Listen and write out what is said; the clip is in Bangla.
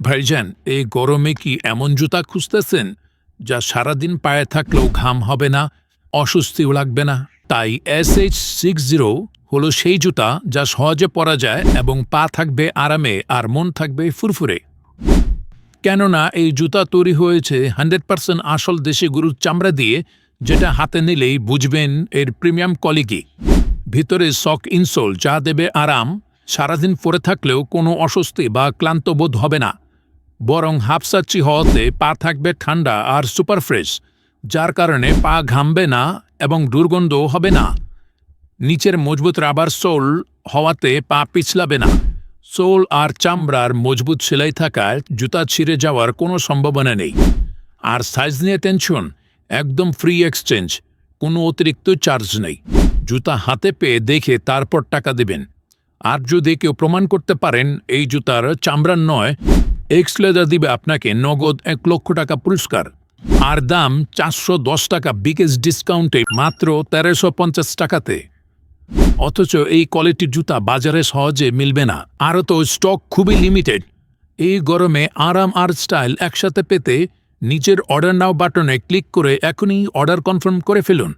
ভাইজান, এই গরমে কি এমন জুতা খুঁজতেছেন যা সারাদিন পায়ে থাকলেও ঘাম হবে না, অস্বস্তিও লাগবে না? তাই SH60 হলো সেই জুতা যা সহজে পরা যায় এবং পা থাকবে আরামে আর মন থাকবে ফুরফুরে। কেননা এই জুতা তৈরি হয়েছে 100% আসল দেশি গরুর চামড়া দিয়ে, যেটা হাতে নিলেই বুঝবেন এর প্রিমিয়াম কোয়ালিটি। ভিতরে সক ইনসোল যা দেবে আরাম, সারাদিন পরে থাকলেও কোনো অস্বস্তি বা ক্লান্ত বোধ হবে না, বরং হাফসাচ্ছি হওয়াতে পা থাকবে ঠান্ডা আর সুপার ফ্রেশ, যার কারণে পা ঘামবে না এবং দুর্গন্ধও হবে না। নিচের মজবুত রাবার সোল হওয়াতে পা পিছলাবে না। সোল আর চামড়ার মজবুত সেলাই থাকায় জুতা ছিঁড়ে যাওয়ার কোনো সম্ভাবনা নেই। আর সাইজ নিয়ে টেনশন, একদম ফ্রি এক্সচেঞ্জ, কোনো অতিরিক্ত চার্জ নেই। জুতা হাতে পেয়ে দেখে তারপর টাকা দেবেন। আর যদি কেউ প্রমাণ করতে পারেন এই জুতার চামড়ার নয়, এক্স লেদার দিবে আপনাকে নগদ 1,00,000 টাকা পুরস্কার। আর দাম 410 টাকা বিগেস্ট ডিসকাউন্টে মাত্র 1350 টাকাতে। অথচ এই কোয়ালিটির জুতা বাজারে সহজে মিলবে না। আরও তো স্টক খুবই লিমিটেড। এই গরমে আরাম আর স্টাইল একসাথে পেতে নিচের অর্ডার নাও বাটনে ক্লিক করে এখনই অর্ডার কনফার্ম করে ফেলুন।